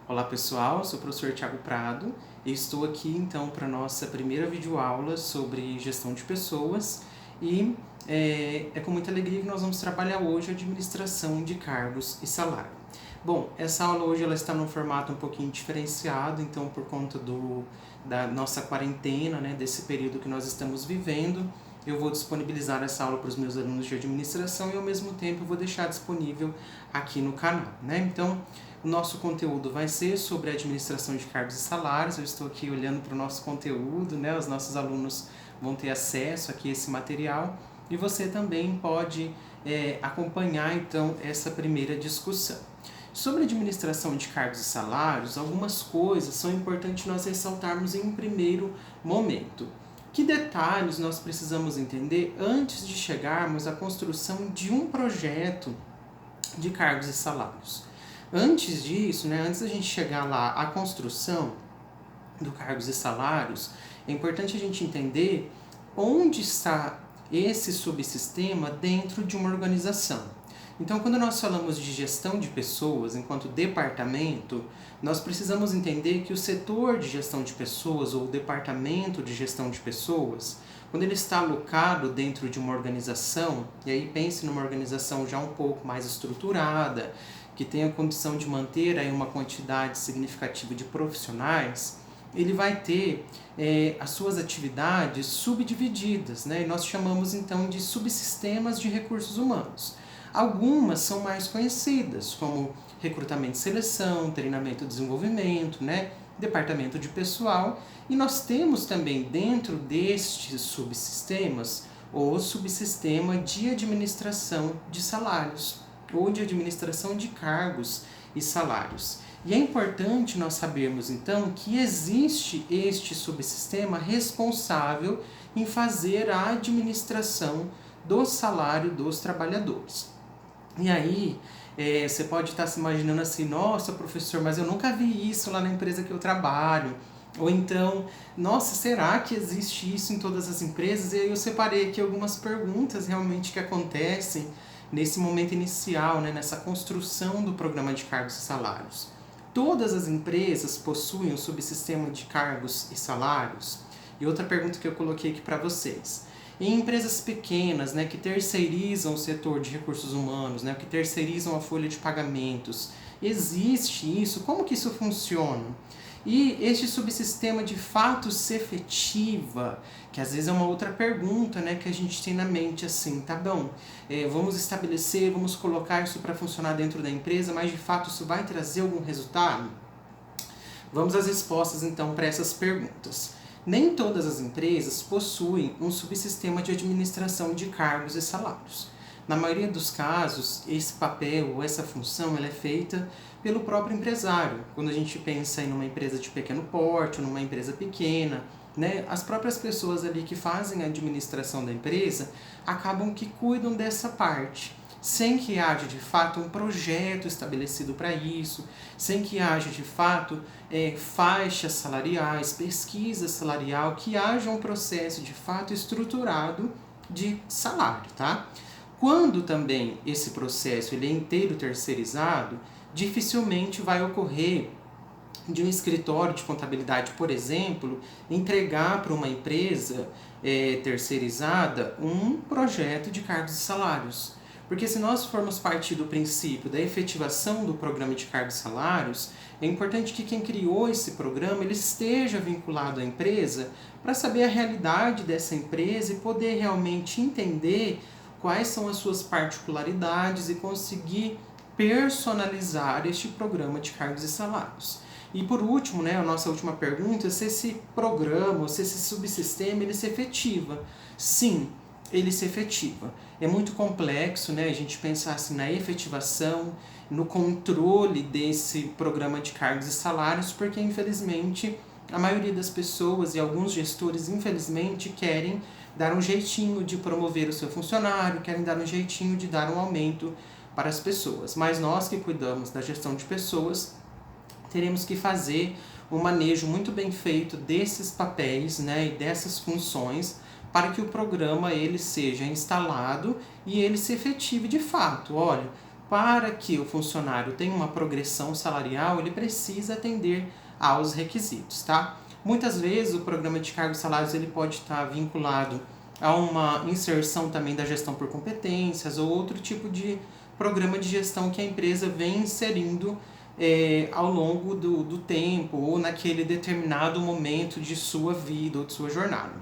Olá pessoal, sou o professor Thiago Prado e estou aqui então para a nossa primeira videoaula sobre gestão de pessoas e é com muita alegria que nós vamos trabalhar hoje a administração de cargos e salário. Bom, essa aula hoje ela está num formato um pouquinho diferenciado, então por conta da nossa quarentena, né, desse período que nós estamos vivendo, eu vou disponibilizar essa aula para os meus alunos de administração e ao mesmo tempo eu vou deixar disponível aqui no canal, né? Então, o nosso conteúdo vai ser sobre a administração de cargos e salários. Eu estou aqui olhando para o nosso conteúdo, né? Os nossos alunos vão ter acesso aqui a esse material e você também pode acompanhar então essa primeira discussão. Sobre administração de cargos e salários, algumas coisas são importantes nós ressaltarmos em um primeiro momento. Que detalhes nós precisamos entender antes de chegarmos à construção de um projeto de cargos e salários? Antes disso, né, antes da gente chegar lá à construção do cargos e salários, é importante a gente entender onde está esse subsistema dentro de uma organização. Então, quando nós falamos de gestão de pessoas enquanto departamento, nós precisamos entender que o setor de gestão de pessoas ou o departamento de gestão de pessoas, quando ele está alocado dentro de uma organização, e aí pense numa organização já um pouco mais estruturada, que tenha condição de manter aí uma quantidade significativa de profissionais, ele vai ter as suas atividades subdivididas, né? E nós chamamos então de subsistemas de recursos humanos. Algumas são mais conhecidas, como recrutamento e seleção, treinamento e desenvolvimento, né? Departamento de pessoal, e nós temos também dentro destes subsistemas o subsistema de administração de salários, ou de administração de cargos e salários. E é importante nós sabermos, então, que existe este subsistema responsável em fazer a administração do salário dos trabalhadores. E aí, você pode estar se imaginando assim, nossa, professor, mas eu nunca vi isso lá na empresa que eu trabalho. Ou então, nossa, será que existe isso em todas as empresas? E aí eu separei aqui algumas perguntas realmente que acontecem nesse momento inicial, né, nessa construção do programa de cargos e salários. Todas as empresas possuem um subsistema de cargos e salários? E outra pergunta que eu coloquei aqui para vocês. Em empresas pequenas, né, que terceirizam o setor de recursos humanos, né, que terceirizam a folha de pagamentos, existe isso? Como que isso funciona? E este subsistema de fato se efetiva, que às vezes é uma outra pergunta, né, que a gente tem na mente assim, tá bom, vamos estabelecer, vamos colocar isso para funcionar dentro da empresa, mas de fato isso vai trazer algum resultado? Vamos às respostas então para essas perguntas. Nem todas as empresas possuem um subsistema de administração de cargos e salários. Na maioria dos casos, esse papel ou essa função ela é feita pelo próprio empresário. Quando a gente pensa em uma empresa de pequeno porte, ou numa empresa pequena, né, as próprias pessoas ali que fazem a administração da empresa acabam que cuidam dessa parte, sem que haja de fato um projeto estabelecido para isso, sem que haja de fato faixas salariais, pesquisa salarial, que haja um processo de fato estruturado de salário, tá? Quando também esse processo ele é inteiro terceirizado, dificilmente vai ocorrer de um escritório de contabilidade, por exemplo, entregar para uma empresa terceirizada um projeto de cargos e salários. Porque se nós formos partir do princípio da efetivação do programa de cargos e salários, é importante que quem criou esse programa ele esteja vinculado à empresa para saber a realidade dessa empresa e poder realmente entender quais são as suas particularidades e conseguir personalizar este programa de cargos e salários. E por último, né, a nossa última pergunta é se esse programa, ou se esse subsistema, ele se efetiva. Sim, ele se efetiva. É muito complexo, né, a gente pensar assim, na efetivação, no controle desse programa de cargos e salários, porque infelizmente a maioria das pessoas e alguns gestores infelizmente querem dar um jeitinho de promover o seu funcionário, querem dar um jeitinho de dar um aumento para as pessoas. Mas nós que cuidamos da gestão de pessoas, teremos que fazer um manejo muito bem feito desses papéis, né, e dessas funções, para que o programa ele seja instalado e ele se efetive de fato. Olha, para que o funcionário tenha uma progressão salarial, ele precisa atender aos requisitos, tá? Muitas vezes o programa de cargos e salários ele pode estar vinculado a uma inserção também da gestão por competências ou outro tipo de programa de gestão que a empresa vem inserindo ao longo do tempo ou naquele determinado momento de sua vida ou de sua jornada.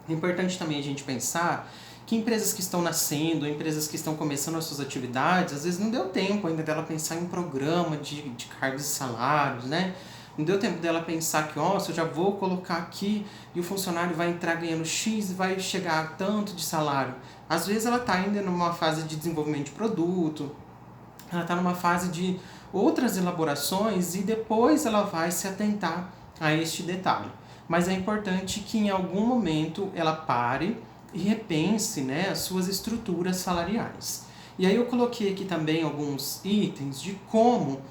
É importante também a gente pensar que empresas que estão nascendo, empresas que estão começando as suas atividades, às vezes não deu tempo ainda dela pensar em um programa de cargos e salários, né? Não deu tempo dela pensar que, se eu já vou colocar aqui e o funcionário vai entrar ganhando X e vai chegar a tanto de salário. Às vezes ela está ainda numa fase de desenvolvimento de produto, ela está numa fase de outras elaborações e depois ela vai se atentar a este detalhe. Mas é importante que em algum momento ela pare e repense, né, as suas estruturas salariais. E aí eu coloquei aqui também alguns itens de como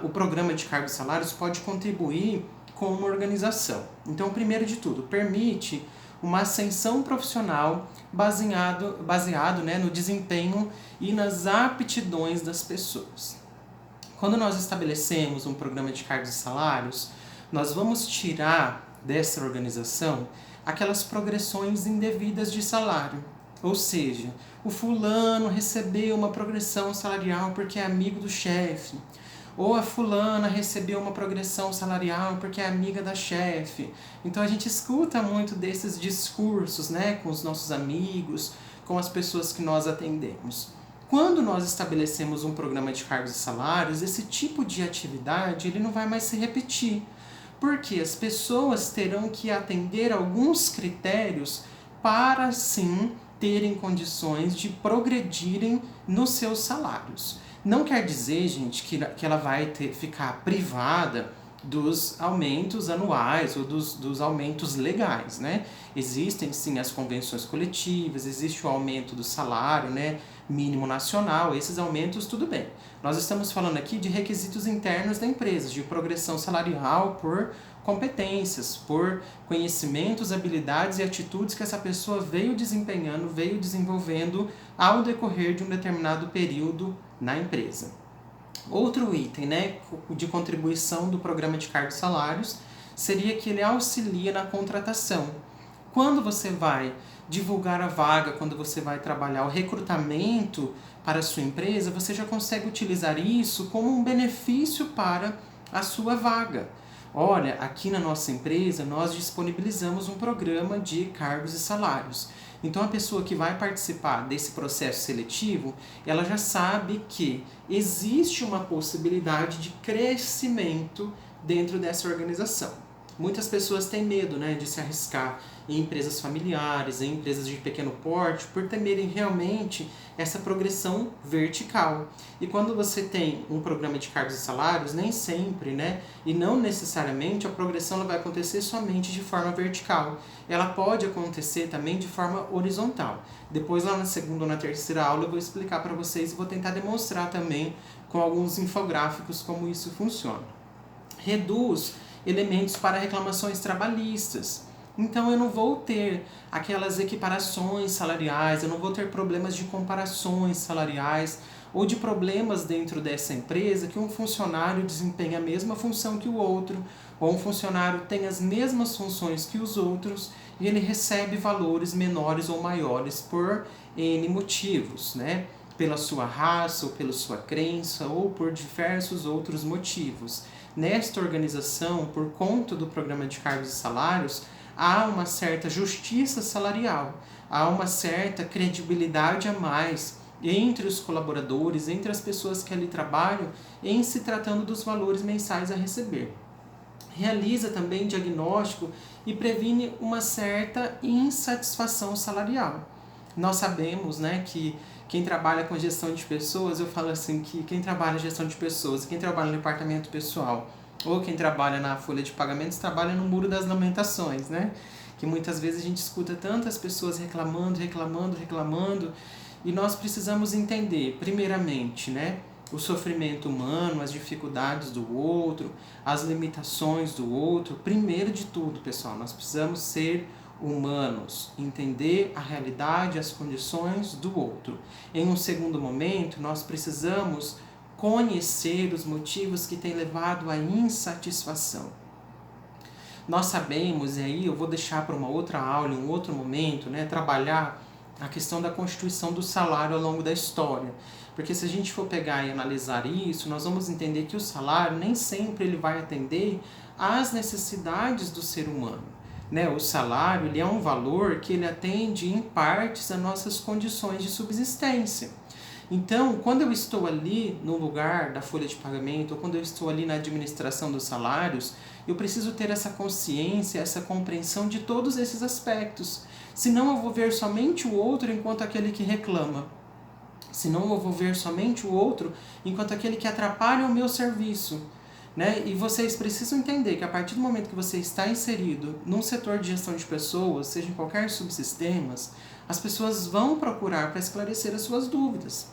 o programa de cargos e salários pode contribuir com uma organização. Então, primeiro de tudo, permite uma ascensão profissional baseado né, no desempenho e nas aptidões das pessoas. Quando nós estabelecemos um programa de cargos e salários, nós vamos tirar dessa organização aquelas progressões indevidas de salário. Ou seja, o fulano recebeu uma progressão salarial porque é amigo do chefe. Ou a fulana recebeu uma progressão salarial porque é amiga da chefe. Então a gente escuta muito desses discursos, né, com os nossos amigos, com as pessoas que nós atendemos. Quando nós estabelecemos um programa de cargos e salários, esse tipo de atividade ele não vai mais se repetir. Porque as pessoas terão que atender alguns critérios para sim terem condições de progredirem nos seus salários. Não quer dizer, gente, que ela vai ficar privada dos aumentos anuais ou dos aumentos legais, né? Existem sim as convenções coletivas, existe o aumento do salário, né, mínimo nacional, esses aumentos tudo bem. Nós estamos falando aqui de requisitos internos da empresa, de progressão salarial por competências, por conhecimentos, habilidades e atitudes que essa pessoa veio desempenhando, veio desenvolvendo ao decorrer de um determinado período na empresa. Outro item, né, de contribuição do programa de cargos e salários seria que ele auxilia na contratação. Quando você vai divulgar a vaga, quando você vai trabalhar o recrutamento para a sua empresa, você já consegue utilizar isso como um benefício para a sua vaga. Olha, aqui na nossa empresa nós disponibilizamos um programa de cargos e salários. Então a pessoa que vai participar desse processo seletivo, ela já sabe que existe uma possibilidade de crescimento dentro dessa organização. Muitas pessoas têm medo, né, de se arriscar em empresas familiares, em empresas de pequeno porte, por temerem realmente essa progressão vertical. E quando você tem um programa de cargos e salários, nem sempre, né, e não necessariamente a progressão ela vai acontecer somente de forma vertical. Ela pode acontecer também de forma horizontal. Depois, lá na segunda ou na terceira aula, eu vou explicar para vocês e vou tentar demonstrar também com alguns infográficos como isso funciona. Reduz elementos para reclamações trabalhistas. Então eu não vou ter aquelas equiparações salariais, eu não vou ter problemas de comparações salariais ou de problemas dentro dessa empresa que um funcionário desempenha a mesma função que o outro, ou um funcionário tem as mesmas funções que os outros e ele recebe valores menores ou maiores por N motivos, né? Pela sua raça, ou pela sua crença, ou por diversos outros motivos. Nesta organização, por conta do programa de cargos e salários, há uma certa justiça salarial, há uma certa credibilidade a mais entre os colaboradores, entre as pessoas que ali trabalham, em se tratando dos valores mensais a receber. Realiza também diagnóstico e previne uma certa insatisfação salarial. Nós sabemos, né, que quem trabalha com gestão de pessoas, eu falo assim, que quem trabalha em gestão de pessoas, quem trabalha no departamento pessoal, ou quem trabalha na folha de pagamentos, trabalha no muro das lamentações, né? Que muitas vezes a gente escuta tantas pessoas reclamando, e nós precisamos entender, primeiramente, né, o sofrimento humano, as dificuldades do outro, as limitações do outro. Primeiro de tudo, pessoal, nós precisamos ser humanos, entender a realidade, as condições do outro. Em um segundo momento, nós precisamos conhecer os motivos que têm levado à insatisfação. Nós sabemos, e aí eu vou deixar para uma outra aula, em um outro momento, né, trabalhar a questão da constituição do salário ao longo da história. Porque se a gente for pegar e analisar isso, nós vamos entender que o salário nem sempre ele vai atender às necessidades do ser humano. Né? O salário ele é um valor que ele atende em partes às nossas condições de subsistência. Então, quando eu estou ali no lugar da folha de pagamento, ou quando eu estou ali na administração dos salários, eu preciso ter essa consciência, essa compreensão de todos esses aspectos. Senão eu vou ver somente o outro enquanto aquele que reclama. Senão eu vou ver somente o outro enquanto aquele que atrapalha o meu serviço. Né? E vocês precisam entender que a partir do momento que você está inserido num setor de gestão de pessoas, seja em qualquer subsistemas, as pessoas vão procurar para esclarecer as suas dúvidas.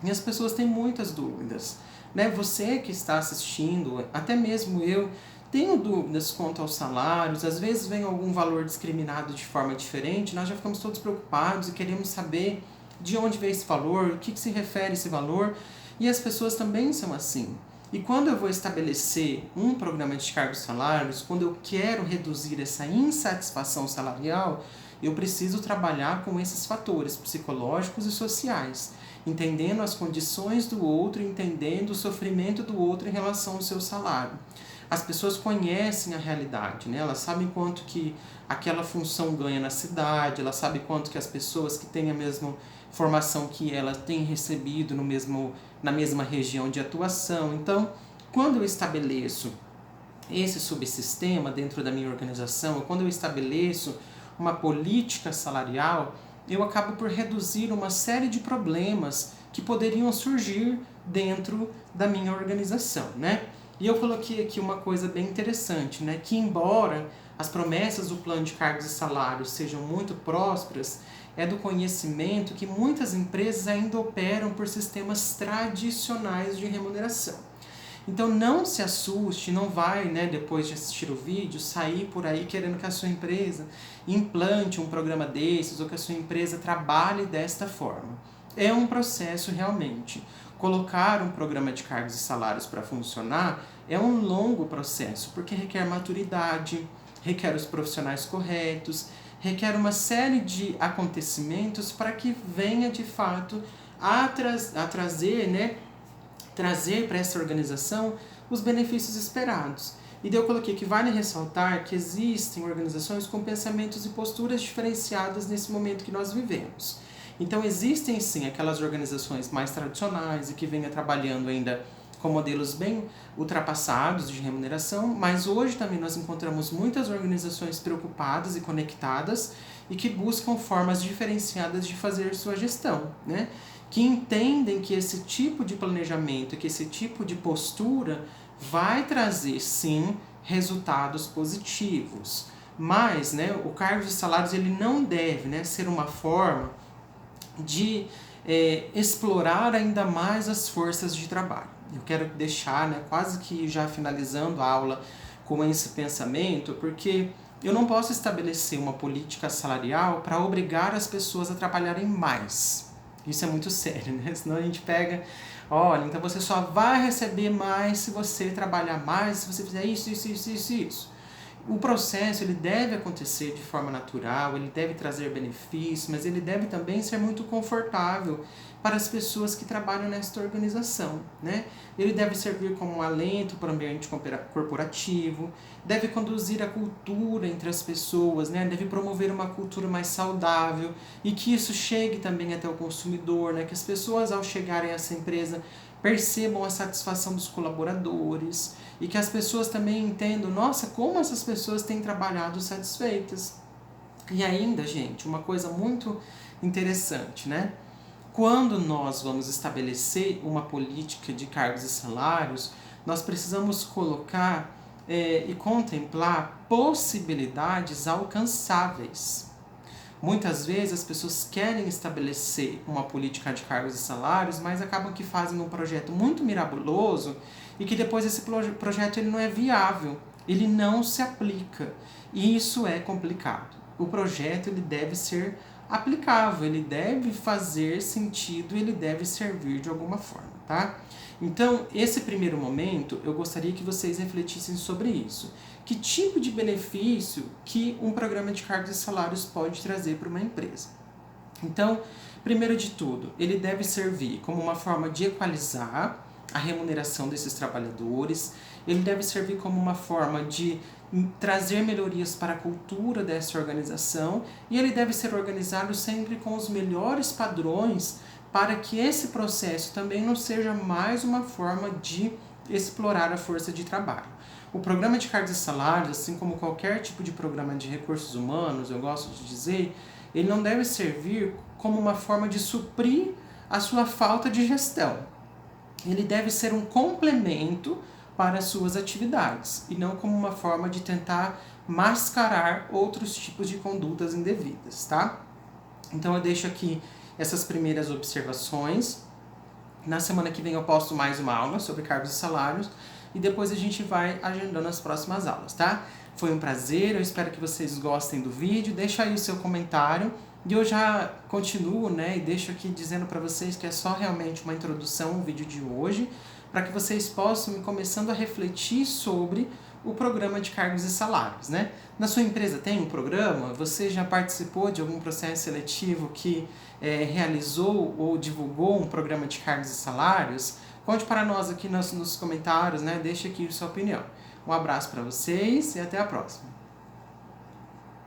E as pessoas têm muitas dúvidas. Né? Você que está assistindo, até mesmo eu, tenho dúvidas quanto aos salários, às vezes vem algum valor discriminado de forma diferente, nós já ficamos todos preocupados e queremos saber de onde veio esse valor, o que se refere esse valor, e as pessoas também são assim. E quando eu vou estabelecer um programa de cargos e salários, quando eu quero reduzir essa insatisfação salarial, eu preciso trabalhar com esses fatores psicológicos e sociais, entendendo as condições do outro, entendendo o sofrimento do outro em relação ao seu salário. As pessoas conhecem a realidade, né? Elas sabem quanto que aquela função ganha na cidade, elas sabem quanto que as pessoas que têm a mesma formação que elas têm recebido na mesma região de atuação. Então, quando eu estabeleço esse subsistema dentro da minha organização, quando eu estabeleço uma política salarial, eu acabo por reduzir uma série de problemas que poderiam surgir dentro da minha organização, né? E eu coloquei aqui uma coisa bem interessante, né? Que embora as promessas do plano de cargos e salários sejam muito prósperas, é do conhecimento que muitas empresas ainda operam por sistemas tradicionais de remuneração. Então não se assuste, não vai, né, depois de assistir o vídeo, sair por aí querendo que a sua empresa implante um programa desses ou que a sua empresa trabalhe desta forma. É um processo realmente. Colocar um programa de cargos e salários para funcionar é um longo processo, porque requer maturidade, requer os profissionais corretos, requer uma série de acontecimentos para que venha de fato a trazer, né, trazer para essa organização os benefícios esperados. E daí eu coloquei que vale ressaltar que existem organizações com pensamentos e posturas diferenciadas nesse momento que nós vivemos. Então existem sim aquelas organizações mais tradicionais e que venham trabalhando ainda com modelos bem ultrapassados de remuneração, mas hoje também nós encontramos muitas organizações preocupadas e conectadas e que buscam formas diferenciadas de fazer sua gestão, né? Que entendem que esse tipo de planejamento, que esse tipo de postura vai trazer sim resultados positivos. Mas, né, o cargo de salários ele não deve, né, ser uma forma de explorar ainda mais as forças de trabalho. Eu quero deixar, né, quase que já finalizando a aula com esse pensamento, porque eu não posso estabelecer uma política salarial para obrigar as pessoas a trabalharem mais. Isso é muito sério, né? Senão a gente pega, olha, então você só vai receber mais se você trabalhar mais, se você fizer isso. O processo ele deve acontecer de forma natural, ele deve trazer benefícios, mas ele deve também ser muito confortável para as pessoas que trabalham nesta organização, né? Ele deve servir como um alento para o ambiente corporativo, deve conduzir a cultura entre as pessoas, né? Deve promover uma cultura mais saudável e que isso chegue também até o consumidor, né? Que as pessoas ao chegarem a essa empresa percebam a satisfação dos colaboradores e que as pessoas também entendam, nossa, como essas pessoas têm trabalhado satisfeitas. E ainda, gente, uma coisa muito interessante, né? Quando nós vamos estabelecer uma política de cargos e salários, nós precisamos colocar e contemplar possibilidades alcançáveis. Muitas vezes as pessoas querem estabelecer uma política de cargos e salários, mas acabam que fazem um projeto muito miraboloso e que depois esse projeto ele não é viável, ele não se aplica. E isso é complicado. o projeto ele deve ser aplicável, ele deve fazer sentido, ele deve servir de alguma forma, tá? Então, esse primeiro momento, eu gostaria que vocês refletissem sobre isso. Que tipo de benefício que um programa de cargos e salários pode trazer para uma empresa? Então, primeiro de tudo, ele deve servir como uma forma de equalizar a remuneração desses trabalhadores, ele deve servir como uma forma de trazer melhorias para a cultura dessa organização e ele deve ser organizado sempre com os melhores padrões para que esse processo também não seja mais uma forma de explorar a força de trabalho. O programa de cargos e salários, assim como qualquer tipo de programa de recursos humanos, eu gosto de dizer, ele não deve servir como uma forma de suprir a sua falta de gestão. Ele deve ser um complemento para as suas atividades e não como uma forma de tentar mascarar outros tipos de condutas indevidas, tá? Então eu deixo aqui essas primeiras observações. Na semana que vem eu posto mais uma aula sobre cargos e salários e depois a gente vai agendando as próximas aulas, tá? Foi um prazer, eu espero que vocês gostem do vídeo, deixa aí o seu comentário e eu já continuo, né, e deixo aqui dizendo para vocês que é só realmente uma introdução o vídeo de hoje, para que vocês possam ir começando a refletir sobre o programa de cargos e salários, né? Na sua empresa tem um programa? Você já participou de algum processo seletivo que realizou ou divulgou um programa de cargos e salários? Conte para nós aqui nos comentários, né? Deixe aqui sua opinião. Um abraço para vocês e até a próxima.